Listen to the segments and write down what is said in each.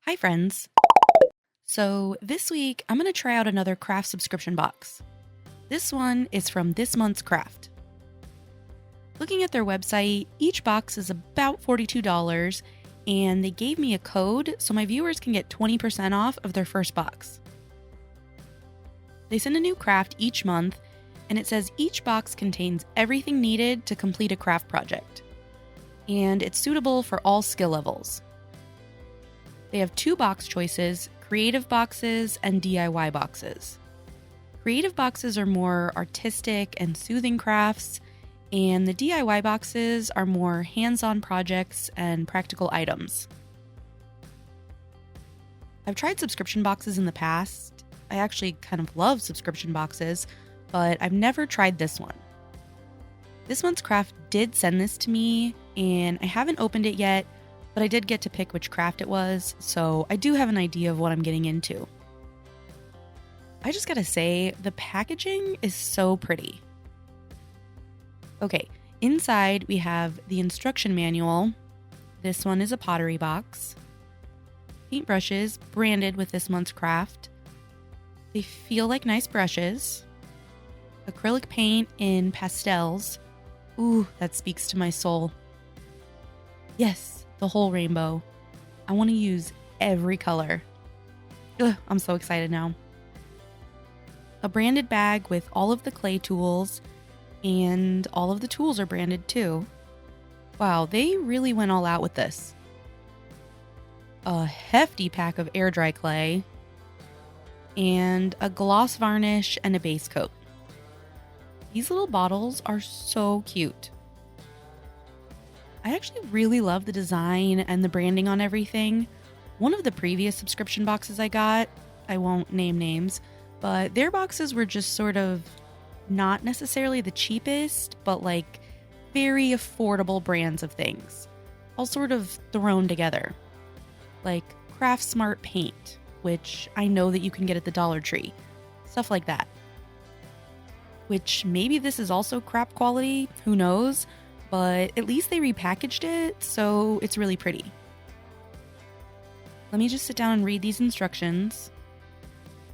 Hi, friends. So, this week I'm going to try out another craft subscription box. This one is from this month's craft. Looking at their website, each box is about $42, and they gave me a code so my viewers can get 20% off of their first box. They send a new craft each month, and it says each box contains everything needed to complete a craft project. And it's suitable for all skill levels. They have two box choices: creative boxes and DIY boxes. Creative boxes are more artistic and soothing crafts, and the DIY boxes are more hands-on projects and practical items. I've tried subscription boxes in the past. I actually kind of love subscription boxes, but I've never tried this one. This month's craft did send this to me, and I haven't opened it yet, but I did get to pick which craft it was, so I do have an idea of what I'm getting into. I just gotta say, the packaging is so pretty. Okay, inside we have the instruction manual. This one is a pottery box. Paintbrushes branded with this month's craft. They feel like nice brushes. Acrylic paint in pastels. Ooh, that speaks to my soul. Yes, the whole rainbow. I want to use every color. Ugh, I'm so excited now. A branded bag with all of the clay tools, and all of the tools are branded too. Wow, they really went all out with this. A hefty pack of air dry clay, and a gloss varnish and a base coat. These little bottles are so cute. I actually really love the design and the branding on everything. One of the previous subscription boxes I got, I won't name names, but their boxes were just sort of not necessarily the cheapest, but like very affordable brands of things, all sort of thrown together. Like Craft Smart Paint, which I know that you can get at the Dollar Tree. Stuff like that. Which maybe this is also crap quality, who knows? But at least they repackaged it, so it's really pretty. Let me just sit down and read these instructions.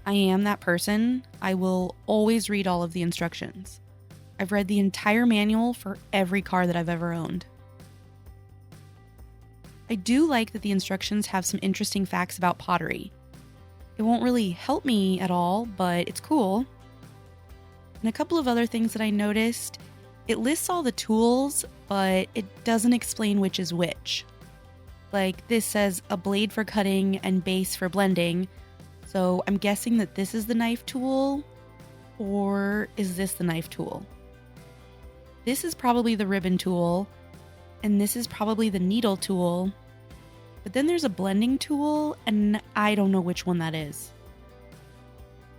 I am that person. I will always read all of the instructions. I've read the entire manual for every car that I've ever owned. I do like that the instructions have some interesting facts about pottery. It won't really help me at all, but it's cool. And a couple of other things that I noticed: it lists all the tools, but it doesn't explain which is which. Like this says a blade for cutting and base for blending, so I'm guessing that this is the knife tool, or is this the knife tool? This is probably the ribbon tool, and this is probably the needle tool, but then there's a blending tool, and I don't know which one that is.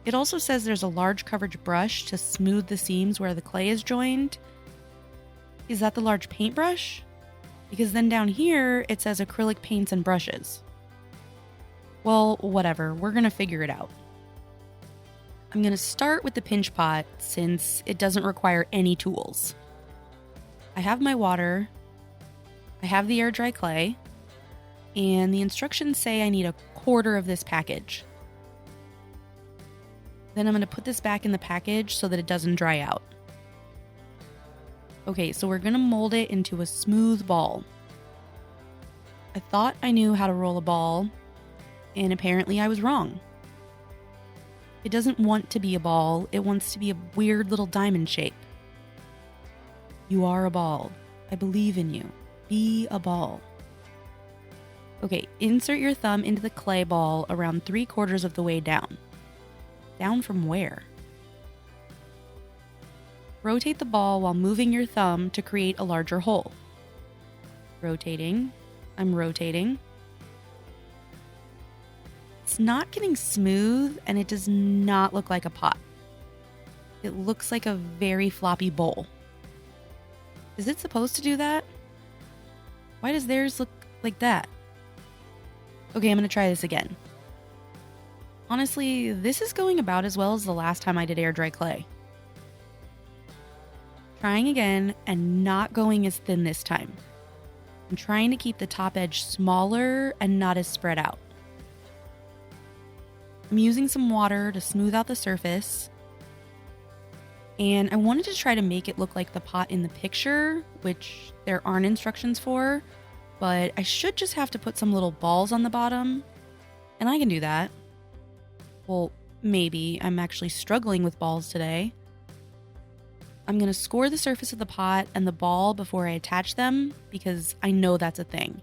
It also says there's a large coverage brush to smooth the seams where the clay is joined. Is that the large paintbrush? Because then down here it says acrylic paints and brushes. Well, whatever, we're gonna figure it out. I'm gonna start with the pinch pot since it doesn't require any tools. I have my water, I have the air dry clay, and the instructions say I need a quarter of this package. Then I'm going to put this back in the package so that it doesn't dry out. Okay, so we're going to mold it into a smooth ball. I thought I knew how to roll a ball, and apparently I was wrong. It doesn't want to be a ball, it wants to be a weird little diamond shape. You are a ball. I believe in you. Be a ball. Okay, insert your thumb into the clay ball around 3/4 of the way down. Down from where? Rotate the ball while moving your thumb to create a larger hole. Rotating. I'm rotating. It's not getting smooth, and it does not look like a pot. It looks like a very floppy bowl. Is it supposed to do that? Why does theirs look like that? Okay, I'm going to try this again. Honestly, this is going about as well as the last time I did air dry clay. Trying again and not going as thin this time. I'm trying to keep the top edge smaller and not as spread out. I'm using some water to smooth out the surface. And I wanted to try to make it look like the pot in the picture, which there aren't instructions for, but I should just have to put some little balls on the bottom, and I can do that. Well, maybe. I'm actually struggling with balls today. I'm going to score the surface of the pot and the ball before I attach them, because I know that's a thing.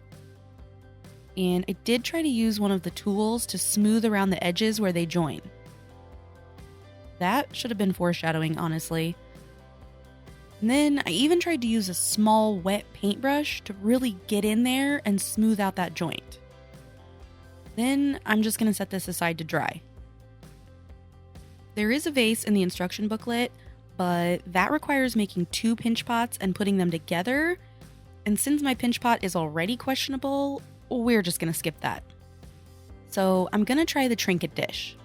And I did try to use one of the tools to smooth around the edges where they join. That should have been foreshadowing, honestly. And then I even tried to use a small wet paintbrush to really get in there and smooth out that joint. Then I'm just going to set this aside to dry. There is a vase in the instruction booklet, but that requires making 2 pinch pots and putting them together. And since my pinch pot is already questionable, we're just going to skip that. So I'm going to try the Trinket dish.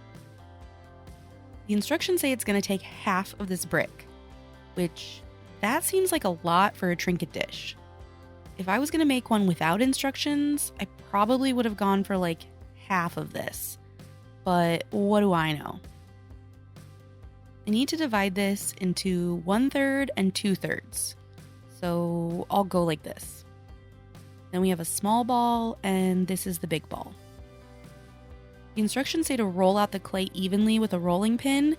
The instructions say it's going to take half of this brick, which that seems like a lot for a Trinket dish. If I was going to make one without instructions, I probably would have gone for like half of this. But what do I know? I need to divide this into 1/3 and 2/3. So I'll go like this. Then we have a small ball, and this is the big ball. The instructions say to roll out the clay evenly with a rolling pin.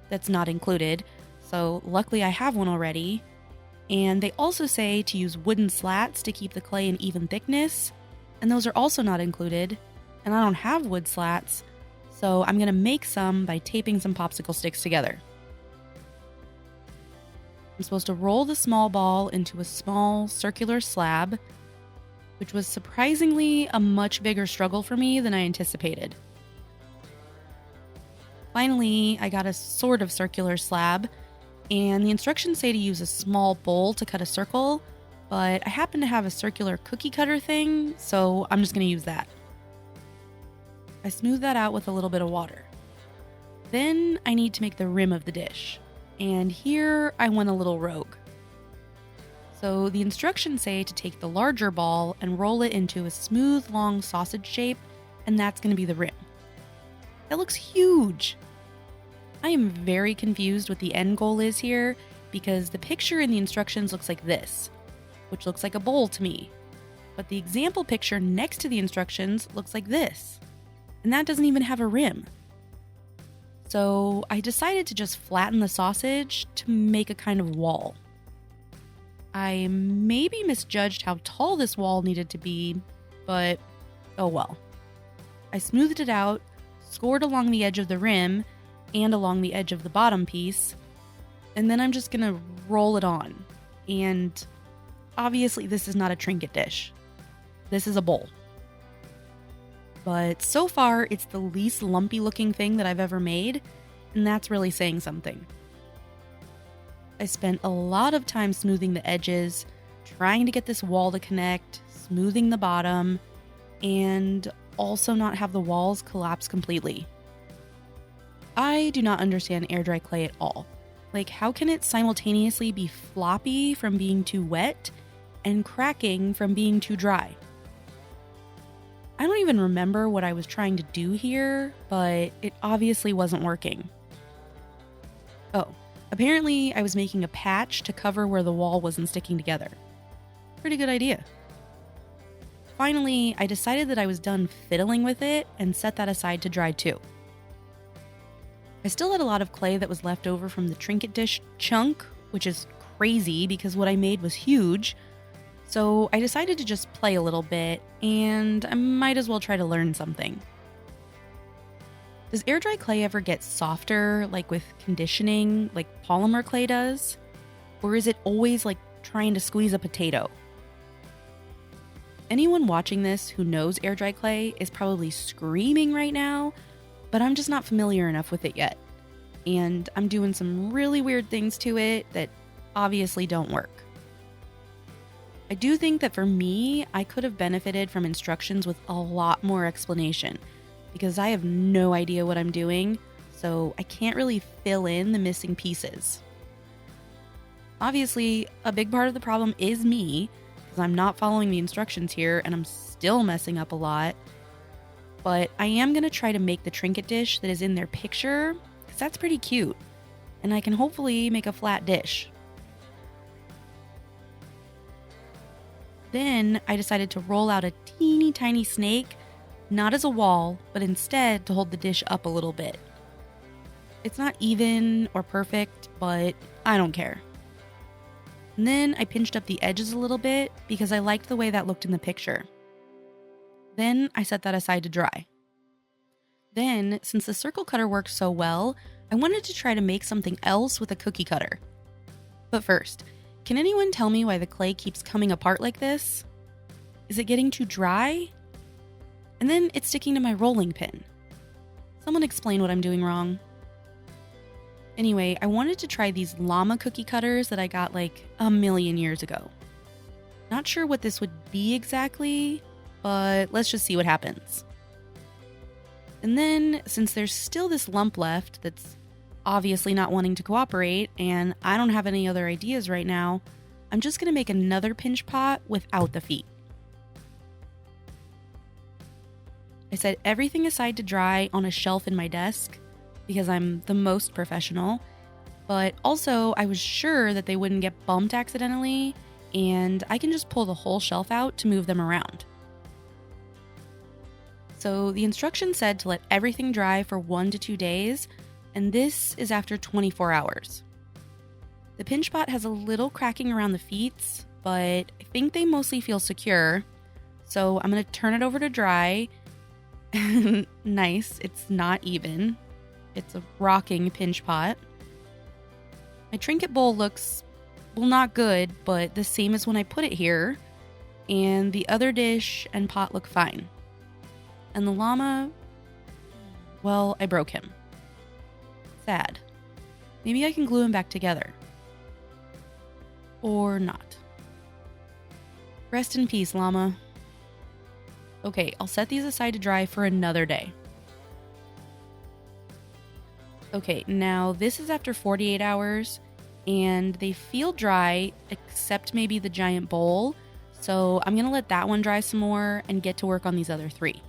That's not included, so luckily I have one already. And they also say to use wooden slats to keep the clay an even thickness, and those are also not included, and I don't have wood slats, so I'm going to make some by taping some popsicle sticks together. I'm supposed to roll the small ball into a small circular slab, which was surprisingly a much bigger struggle for me than I anticipated. Finally, I got a sort of circular slab, and the instructions say to use a small bowl to cut a circle, but I happen to have a circular cookie cutter thing, so I'm just going to use that. I smooth that out with a little bit of water. Then I need to make the rim of the dish, and here I went a little rogue. So the instructions say to take the larger ball and roll it into a smooth, long sausage shape, and that's going to be the rim. That looks huge! I am very confused what the end goal is here, because the picture in the instructions looks like this, which looks like a bowl to me. But the example picture next to the instructions looks like this, and that doesn't even have a rim. So I decided to just flatten the sausage to make a kind of wall. I maybe misjudged how tall this wall needed to be, but oh well. I smoothed it out, scored along the edge of the rim, and along the edge of the bottom piece, and then I'm just gonna roll it on. And obviously this is not a Trinket dish. This is a bowl. But so far, it's the least lumpy looking thing that I've ever made, and that's really saying something. I spent a lot of time smoothing the edges, trying to get this wall to connect, smoothing the bottom, and also not have the walls collapse completely. I do not understand air dry clay at all. Like, how can it simultaneously be floppy from being too wet and cracking from being too dry? I don't even remember what I was trying to do here, but it obviously wasn't working. Oh, apparently I was making a patch to cover where the wall wasn't sticking together. Pretty good idea. Finally, I decided that I was done fiddling with it and set that aside to dry too. I still had a lot of clay that was left over from the Trinket dish chunk, which is crazy because what I made was huge. So I decided to just play a little bit, and I might as well try to learn something. Does air dry clay ever get softer, like with conditioning, like polymer clay does? Or is it always like trying to squeeze a potato? Anyone watching this who knows air dry clay is probably screaming right now, but I'm just not familiar enough with it yet. And I'm doing some really weird things to it that obviously don't work. I do think that for me, I could have benefited from instructions with a lot more explanation, because I have no idea what I'm doing, so I can't really fill in the missing pieces. Obviously, a big part of the problem is me, because I'm not following the instructions here and I'm still messing up a lot. but I am going to try to make the Trinket dish that is in their picture, because that's pretty cute, and I can hopefully make a flat dish. Then I decided to roll out a teeny tiny snake, not as a wall, but instead to hold the dish up a little bit. It's not even or perfect, but I don't care. And then I pinched up the edges a little bit because I liked the way that looked in the picture. Then I set that aside to dry. Then, since the circle cutter worked so well, I wanted to try to make something else with a cookie cutter. But first, can anyone tell me why the clay keeps coming apart like this? Is it getting too dry? And then it's sticking to my rolling pin. Someone explain what I'm doing wrong. Anyway, I wanted to try these llama cookie cutters that I got like a million years ago. Not sure what this would be exactly, but let's just see what happens. And then, since there's still this lump left that's obviously not wanting to cooperate, and I don't have any other ideas right now, I'm just going to make another pinch pot without the feet. I set everything aside to dry on a shelf in my desk, because I'm the most professional, but also I was sure that they wouldn't get bumped accidentally, and I can just pull the whole shelf out to move them around. So the instructions said to let everything dry for 1 to 2 days, and this is after 24 hours. The pinch pot has a little cracking around the feet, but I think they mostly feel secure, so I'm going to turn it over to dry. Nice, it's not even. It's a rocking pinch pot. My Trinket bowl looks, well, not good, but the same as when I put it here. And the other dish and pot look fine. And the llama, well, I broke him. Sad. Maybe I can glue him back together. Or not. Rest in peace, llama. Okay, I'll set these aside to dry for another day. Okay, now this is after 48 hours, and they feel dry, except maybe the giant bowl, so I'm going to let that one dry some more and get to work on these other 3.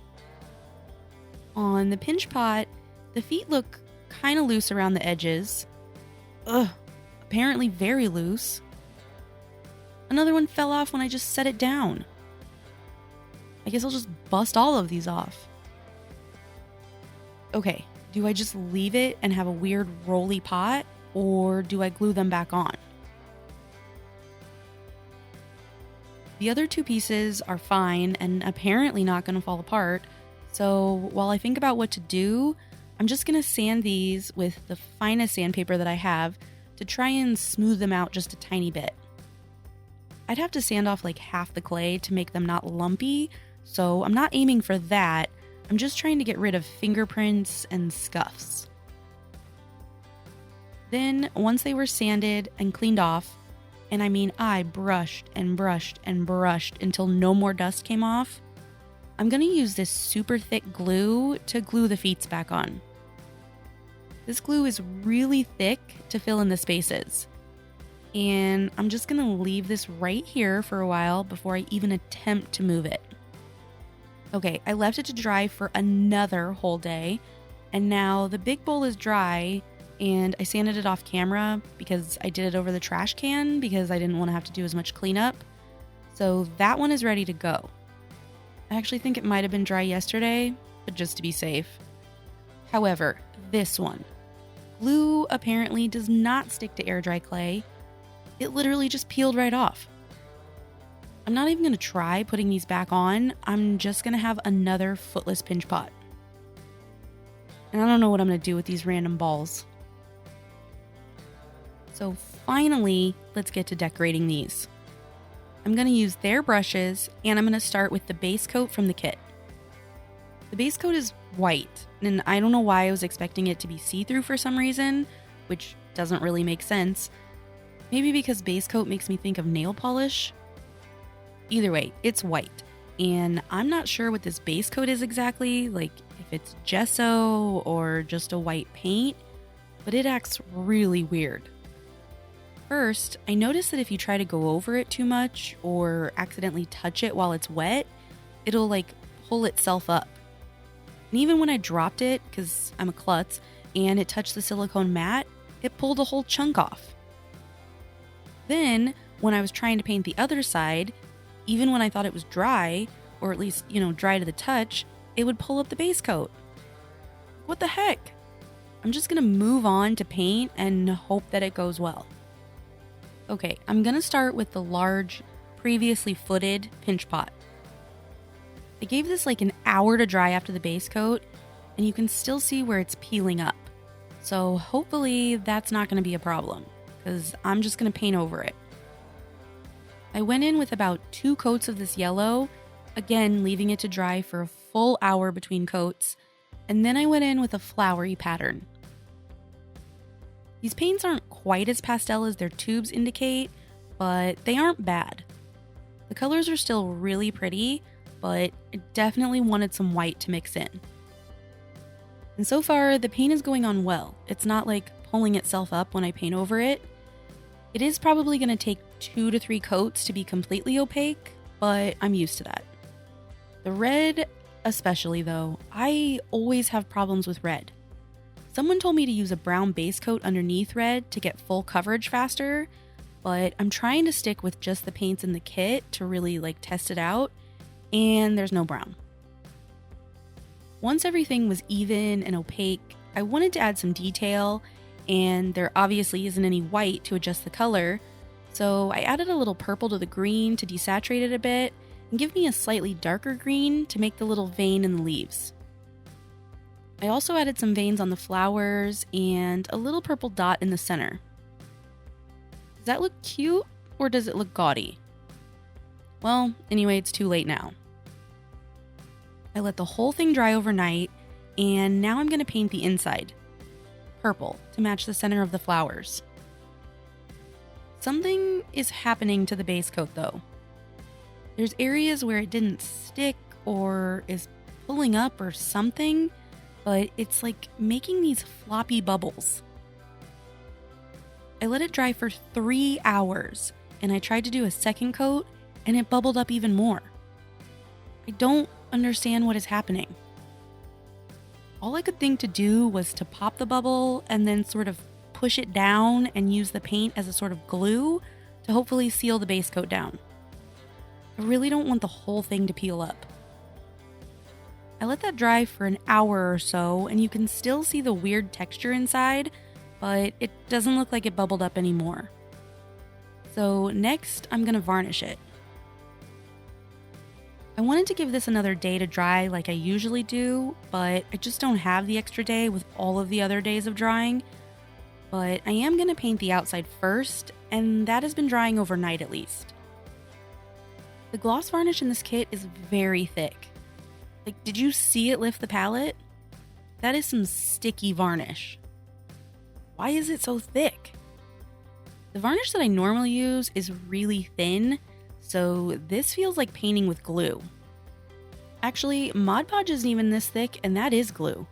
On the pinch pot, the feet look kind of loose around the edges. Ugh, apparently very loose. Another one fell off when I just set it down. I guess I'll just bust all of these off. Okay. Do I just leave it and have a weird rolly pot, or do I glue them back on? The other 2 pieces are fine and apparently not going to fall apart, so while I think about what to do, I'm just going to sand these with the finest sandpaper that I have to try and smooth them out just a tiny bit. I'd have to sand off like half the clay to make them not lumpy, so I'm not aiming for that. I'm just trying to get rid of fingerprints and scuffs. Then, once they were sanded and cleaned off, and I mean I brushed and brushed and brushed until no more dust came off, I'm going to use this super thick glue to glue the feet back on. This glue is really thick to fill in the spaces. And I'm just going to leave this right here for a while before I even attempt to move it. Okay, I left it to dry for another whole day, and now the big bowl is dry, and I sanded it off camera because I did it over the trash can because I didn't want to have to do as much cleanup. So that one is ready to go. I actually think it might have been dry yesterday, but just to be safe. However, this one. Glue apparently does not stick to air dry clay. It literally just peeled right off. I'm not even going to try putting these back on. I'm just going to have another footless pinch pot. And I don't know what I'm going to do with these random balls. So finally, let's get to decorating these. I'm going to use their brushes, and I'm going to start with the base coat from the kit. The base coat is white, and I don't know why I was expecting it to be see-through for some reason, which doesn't really make sense. Maybe because base coat makes me think of nail polish. Either way, it's white, and I'm not sure what this base coat is exactly, like if it's gesso or just a white paint, but it acts really weird. First, I noticed that if you try to go over it too much or accidentally touch it while it's wet, it'll like pull itself up. And even when I dropped it, because I'm a klutz, and it touched the silicone mat, it pulled a whole chunk off. Then, when I was trying to paint the other side, even when I thought it was dry, or at least, dry to the touch, it would pull up the base coat. What the heck? I'm just gonna move on to paint and hope that it goes well. Okay, I'm gonna start with the large, previously footed pinch pot. I gave this like an hour to dry after the base coat, and you can still see where it's peeling up. So hopefully that's not gonna be a problem, because I'm just gonna paint over it. I went in with about 2 coats of this yellow, again leaving it to dry for a full hour between coats, and then I went in with a flowery pattern. These paints aren't quite as pastel as their tubes indicate, but they aren't bad. The colors are still really pretty, but I definitely wanted some white to mix in. And so far, the paint is going on well. It's not like pulling itself up when I paint over it. It is probably going to take 2 to 3 coats to be completely opaque, but I'm used to that. The red, especially though, I always have problems with red. Someone told me to use a brown base coat underneath red to get full coverage faster, but I'm trying to stick with just the paints in the kit to really test it out, and there's no brown. Once everything was even and opaque, I wanted to add some detail, and there obviously isn't any white to adjust the color, so I added a little purple to the green to desaturate it a bit and give me a slightly darker green to make the little vein in the leaves. I also added some veins on the flowers and a little purple dot in the center. Does that look cute or does it look gaudy? Well, anyway, it's too late now. I let the whole thing dry overnight, and now I'm going to paint the inside purple to match the center of the flowers. Something is happening to the base coat though. There's areas where it didn't stick or is pulling up or something, but it's like making these floppy bubbles. I let it dry for 3 hours, and I tried to do a second coat, and it bubbled up even more. I don't understand what is happening. All I could think to do was to pop the bubble and then sort of push it down and use the paint as a sort of glue to hopefully seal the base coat down. I really don't want the whole thing to peel up. I let that dry for an hour or so, and you can still see the weird texture inside, but it doesn't look like it bubbled up anymore. So next, I'm gonna varnish it. I wanted to give this another day to dry like I usually do, but I just don't have the extra day with all of the other days of drying. But I am gonna paint the outside first, and that has been drying overnight at least. The gloss varnish in this kit is very thick. Did you see it lift the palette? That is some sticky varnish. Why is it so thick? The varnish that I normally use is really thin, so this feels like painting with glue. Actually, Mod Podge isn't even this thick, and that is glue.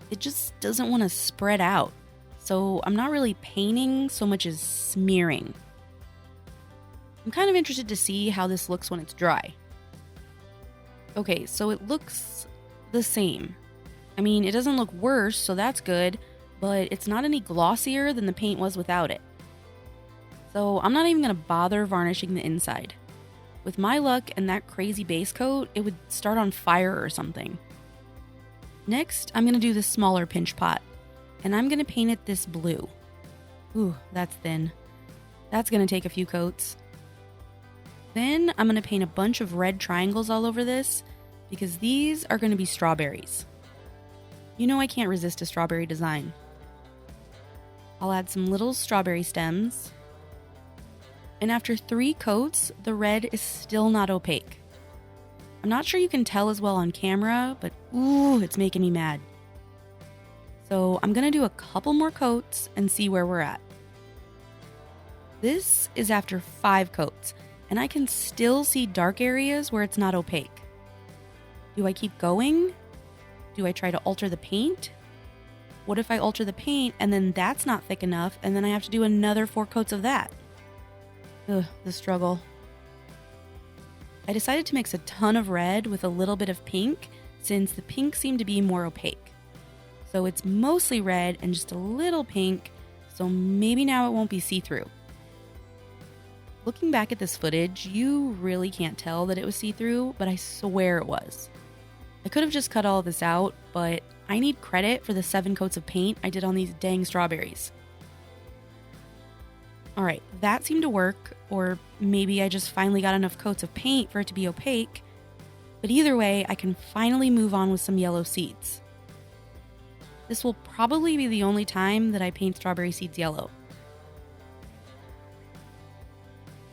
It just doesn't want to spread out, so I'm not really painting so much as smearing. I'm kind of interested to see how this looks when it's dry. Okay, so it looks the same. I mean, it doesn't look worse, so that's good, but it's not any glossier than the paint was without it. So I'm not even going to bother varnishing the inside. With my luck and that crazy base coat, it would start on fire or something. Next, I'm going to do this smaller pinch pot, and I'm going to paint it this blue. Ooh, that's thin. That's going to take a few coats. Then I'm going to paint a bunch of red triangles all over this, because these are going to be strawberries. You know I can't resist a strawberry design. I'll add some little strawberry stems. And after 3 coats, the red is still not opaque. I'm not sure you can tell as well on camera, but ooh, it's making me mad. So I'm going to do a couple more coats and see where we're at. This is after 5 coats, and I can still see dark areas where it's not opaque. Do I keep going? Do I try to alter the paint? What if I alter the paint and then that's not thick enough and then I have to do another 4 coats of that? Ugh, the struggle. I decided to mix a ton of red with a little bit of pink since the pink seemed to be more opaque. So it's mostly red and just a little pink, so maybe now it won't be see-through. Looking back at this footage, you really can't tell that it was see-through, but I swear it was. I could have just cut all of this out, but I need credit for the 7 coats of paint I did on these dang strawberries. Alright, that seemed to work, or maybe I just finally got enough coats of paint for it to be opaque, but either way, I can finally move on with some yellow seeds. This will probably be the only time that I paint strawberry seeds yellow.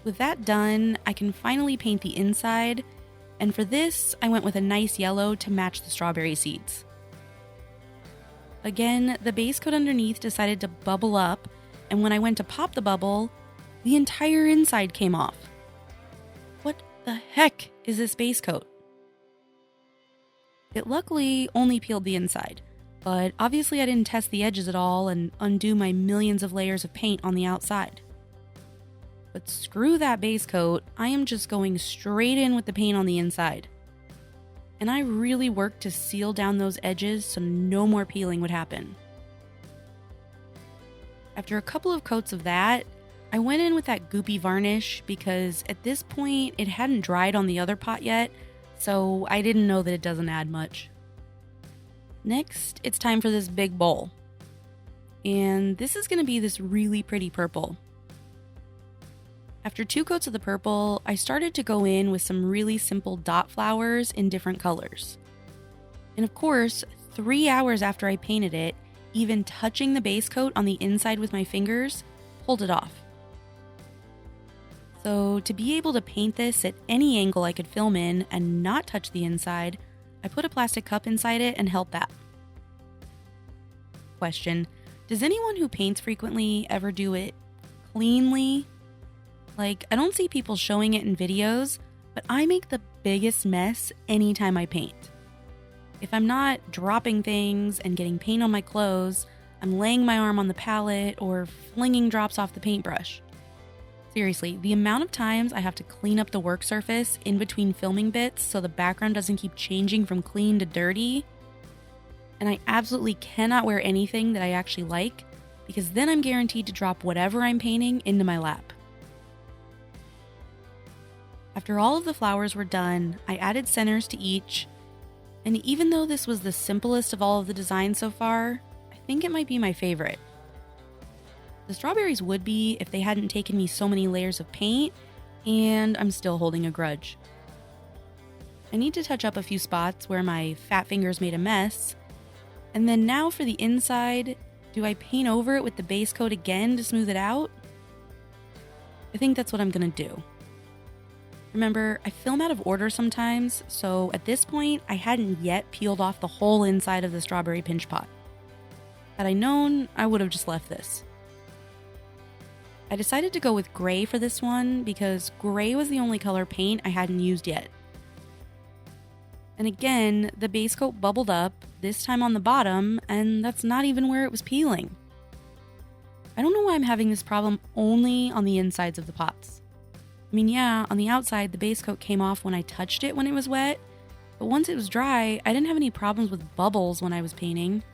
With that done, I can finally paint the inside, and for this, I went with a nice yellow to match the strawberry seeds. Again, the base coat underneath decided to bubble up, and when I went to pop the bubble, the entire inside came off. What the heck is this base coat? It luckily only peeled the inside, but obviously I didn't test the edges at all and undo my millions of layers of paint on the outside. But screw that base coat, I am just going straight in with the paint on the inside. And I really worked to seal down those edges so no more peeling would happen. After a couple of coats of that, I went in with that goopy varnish because at this point it hadn't dried on the other pot yet, so I didn't know that it doesn't add much. Next, it's time for this big bowl. And this is going to be this really pretty purple. After 2 coats of the purple, I started to go in with some really simple dot flowers in different colors. And of course, 3 hours after I painted it, even touching the base coat on the inside with my fingers pulled it off. So to be able to paint this at any angle I could film in and not touch the inside, I put a plastic cup inside it and held that. Question: does anyone who paints frequently ever do it cleanly? Like, I don't see people showing it in videos, but I make the biggest mess anytime I paint. If I'm not dropping things and getting paint on my clothes, I'm laying my arm on the palette or flinging drops off the paintbrush. Seriously, the amount of times I have to clean up the work surface in between filming bits so the background doesn't keep changing from clean to dirty. And I absolutely cannot wear anything that I actually like, because then I'm guaranteed to drop whatever I'm painting into my lap. After all of the flowers were done, I added centers to each, and even though this was the simplest of all of the designs so far, I think it might be my favorite. The strawberries would be if they hadn't taken me so many layers of paint, and I'm still holding a grudge. I need to touch up a few spots where my fat fingers made a mess, and then now for the inside, do I paint over it with the base coat again to smooth it out? I think that's what I'm gonna do. Remember, I film out of order sometimes, so at this point, I hadn't yet peeled off the whole inside of the strawberry pinch pot. Had I known, I would have just left this. I decided to go with gray for this one because gray was the only color paint I hadn't used yet. And again, the base coat bubbled up, this time on the bottom, and that's not even where it was peeling. I don't know why I'm having this problem only on the insides of the pots. I mean, yeah, on the outside, the base coat came off when I touched it when it was wet, but once it was dry, I didn't have any problems with bubbles when I was painting.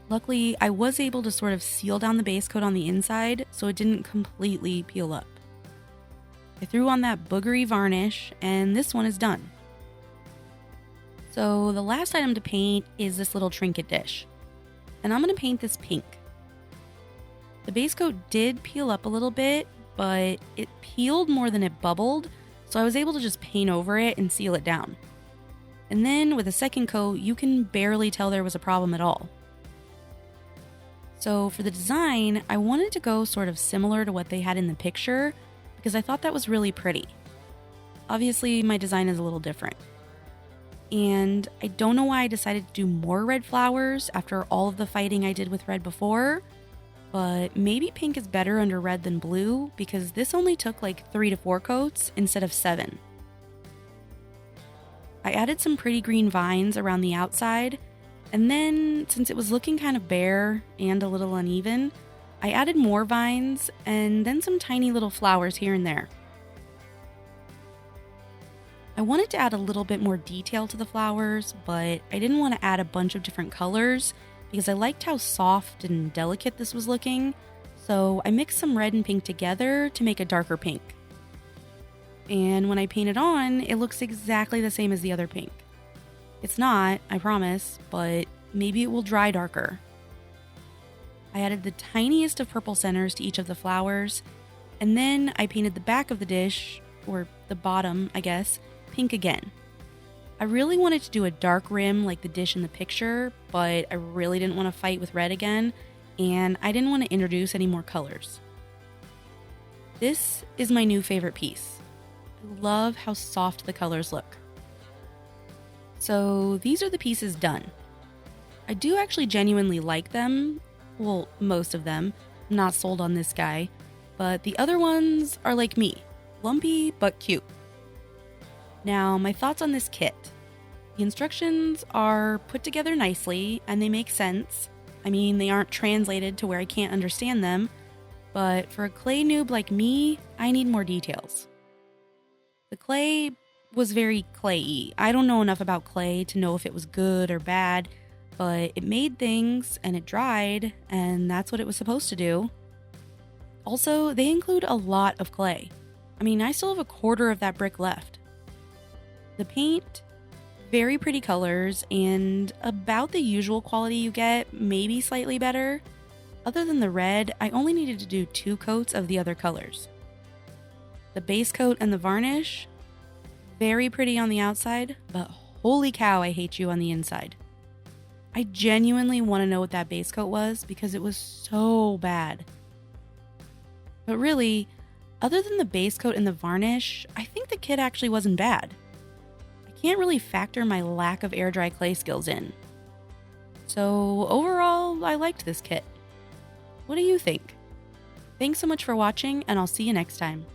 Luckily, I was able to sort of seal down the base coat on the inside so it didn't completely peel up. I threw on that boogery varnish, and this one is done. So the last item to paint is this little Trinket dish, and I'm going to paint this pink. The base coat did peel up a little bit, but it peeled more than it bubbled, so I was able to just paint over it and seal it down. And then with a second coat, you can barely tell there was a problem at all. So for the design, I wanted to go sort of similar to what they had in the picture because I thought that was really pretty. Obviously, my design is a little different. And I don't know why I decided to do more red flowers after all of the fighting I did with red before, but maybe pink is better under red than blue because this only took like 3 to 4 coats instead of 7. I added some pretty green vines around the outside, and then since it was looking kind of bare and a little uneven, I added more vines and then some tiny little flowers here and there. I wanted to add a little bit more detail to the flowers, but I didn't want to add a bunch of different colors because I liked how soft and delicate this was looking, so I mixed some red and pink together to make a darker pink. And when I paint it on, it looks exactly the same as the other pink. It's not, I promise, but maybe it will dry darker. I added the tiniest of purple centers to each of the flowers, and then I painted the back of the dish, or the bottom, I guess, pink again. I really wanted to do a dark rim like the dish in the picture, but I really didn't want to fight with red again, and I didn't want to introduce any more colors. This is my new favorite piece. I love how soft the colors look. So these are the pieces done. I do actually genuinely like them. Well, most of them. I'm not sold on this guy. But the other ones are like me. Lumpy but cute. Now, my thoughts on this kit. The instructions are put together nicely and they make sense. I mean, they aren't translated to where I can't understand them. But for a clay noob like me, I need more details. The clay was very clayey. I don't know enough about clay to know if it was good or bad, but it made things and it dried, and that's what it was supposed to do. Also, they include a lot of clay. I mean, I still have a quarter of that brick left. The paint, very pretty colors, and about the usual quality you get, maybe slightly better. Other than the red, I only needed to do 2 coats of the other colors. The base coat and the varnish, very pretty on the outside, but holy cow, I hate you on the inside. I genuinely want to know what that base coat was because it was so bad. But really, other than the base coat and the varnish, I think the kit actually wasn't bad. I can't really factor my lack of air dry clay skills in. So overall, I liked this kit. What do you think? Thanks so much for watching, and I'll see you next time.